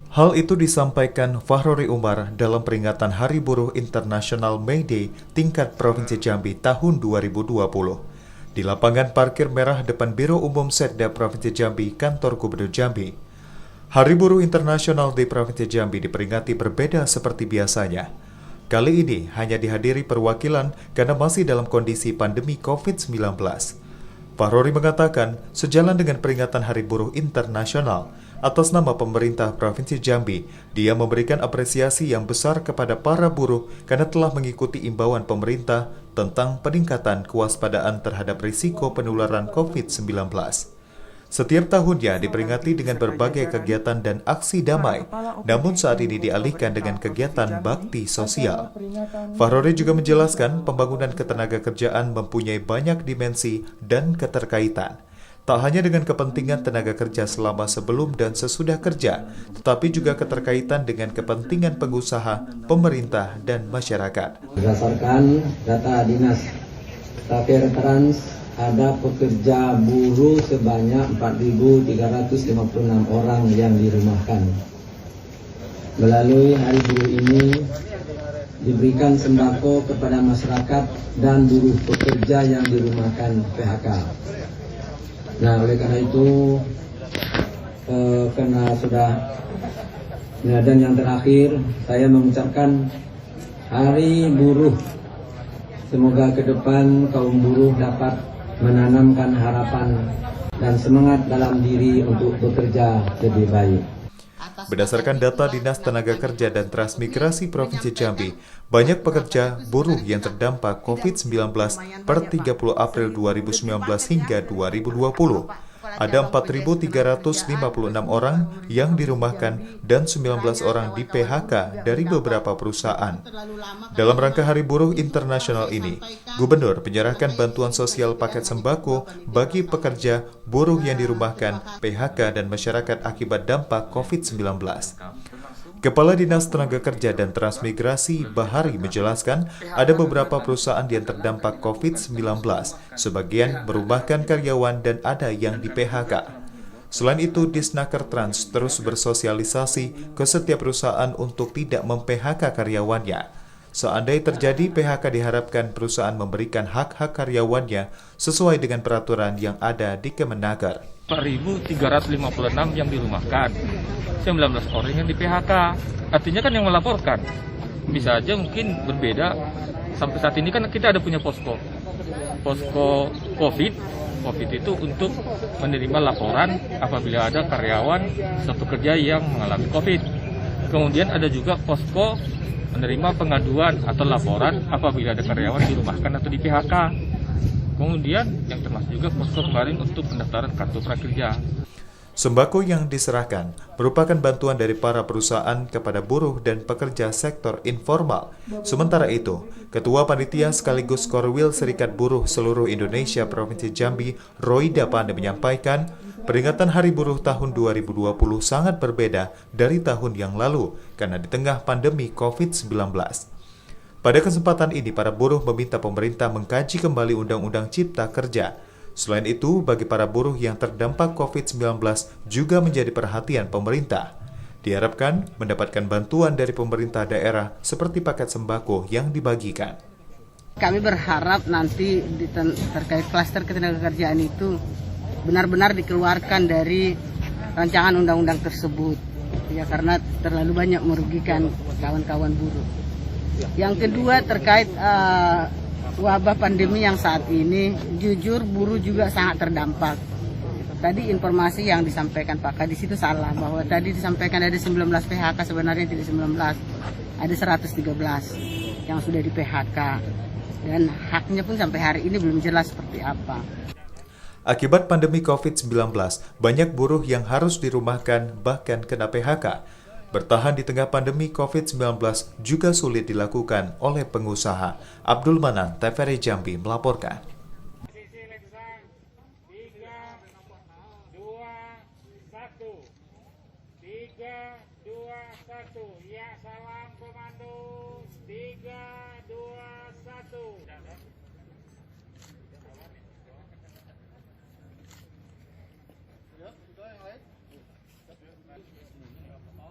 Hal itu disampaikan Fahrori Umar dalam peringatan Hari Buruh Internasional May Day tingkat Provinsi Jambi tahun 2020. Di lapangan parkir merah depan Biro Umum Setda Provinsi Jambi, Kantor Gubernur Jambi. Hari Buruh Internasional di Provinsi Jambi diperingati berbeda seperti biasanya. Kali ini hanya dihadiri perwakilan karena masih dalam kondisi pandemi COVID-19. Fahrori mengatakan, sejalan dengan peringatan Hari Buruh Internasional, atas nama pemerintah Provinsi Jambi, dia memberikan apresiasi yang besar kepada para buruh karena telah mengikuti imbauan pemerintah tentang peningkatan kewaspadaan terhadap risiko penularan COVID-19. Setiap tahunnya diperingati dengan berbagai kegiatan dan aksi damai, namun saat ini dialihkan dengan kegiatan bakti sosial. Fahrori juga menjelaskan pembangunan ketenagakerjaan mempunyai banyak dimensi dan keterkaitan. Tak hanya dengan kepentingan tenaga kerja selama sebelum dan sesudah kerja, tetapi juga keterkaitan dengan kepentingan pengusaha, pemerintah, dan masyarakat. Berdasarkan data Dinas Trans, ada pekerja buruh sebanyak 4.356 orang yang dirumahkan. Melalui Hari Buruh ini diberikan sembako kepada masyarakat dan buruh pekerja yang dirumahkan PHK. Nah, oleh karena itu, karena sudah dan yang terakhir, saya mengucapkan Hari Buruh. Semoga ke depan kaum buruh dapat menanamkan harapan dan semangat dalam diri untuk bekerja lebih baik. Berdasarkan data Dinas Tenaga Kerja dan Transmigrasi Provinsi Jambi, banyak pekerja buruh yang terdampak COVID-19 per 30 April 2019 hingga 2020. Ada 4.356 orang yang dirumahkan dan 19 orang di PHK dari beberapa perusahaan. Dalam rangka Hari Buruh Internasional ini, Gubernur menyerahkan bantuan sosial paket sembako bagi pekerja, buruh yang dirumahkan, PHK, dan masyarakat akibat dampak COVID-19. Kepala Dinas Tenaga Kerja dan Transmigrasi Bahari menjelaskan ada beberapa perusahaan yang terdampak COVID-19, sebagian merumahkan karyawan dan ada yang di PHK. Selain itu, Disnaker Trans terus bersosialisasi ke setiap perusahaan untuk tidak mem-PHK karyawannya. Seandainya terjadi PHK, diharapkan perusahaan memberikan hak-hak karyawannya sesuai dengan peraturan yang ada di Kemenaker. 4.356 yang dirumahkan, 19 orang yang di PHK. Artinya kan yang melaporkan bisa aja mungkin berbeda. Sampai saat ini kan kita ada punya posko COVID itu untuk menerima laporan apabila ada karyawan atau pekerja yang mengalami COVID. Kemudian ada juga posko menerima pengaduan atau laporan apabila ada karyawan dirumahkan atau di PHK. Kemudian yang termasuk juga posko kemarin untuk pendaftaran kartu prakerja. Sembako yang diserahkan merupakan bantuan dari para perusahaan kepada buruh dan pekerja sektor informal. Sementara itu, Ketua Panitia sekaligus Korwil Serikat Buruh Seluruh Indonesia Provinsi Jambi, Roida Pande menyampaikan, peringatan Hari Buruh tahun 2020 sangat berbeda dari tahun yang lalu karena di tengah pandemi COVID-19. Pada kesempatan ini, para buruh meminta pemerintah mengkaji kembali Undang-Undang Cipta Kerja. Selain itu, bagi para buruh yang terdampak COVID-19 juga menjadi perhatian pemerintah. Diharapkan mendapatkan bantuan dari pemerintah daerah seperti paket sembako yang dibagikan. Kami berharap nanti terkait klaster ketenagakerjaan itu benar-benar dikeluarkan dari rancangan undang-undang tersebut. Ya, karena terlalu banyak merugikan kawan-kawan buruh. Yang kedua terkait wabah pandemi yang saat ini, jujur buruh juga sangat terdampak. Tadi informasi yang disampaikan Pak Kadis itu salah, bahwa tadi disampaikan ada 19 PHK, sebenarnya tidak 19, ada 113 yang sudah di PHK. Dan haknya pun sampai hari ini belum jelas seperti apa. Akibat pandemi COVID-19, banyak buruh yang harus dirumahkan bahkan kena PHK. Bertahan di tengah pandemi COVID-19 juga sulit dilakukan oleh pengusaha. Abdul Manan, TVRI Jambi melaporkan. Ya, salam komando 3, 2, 1.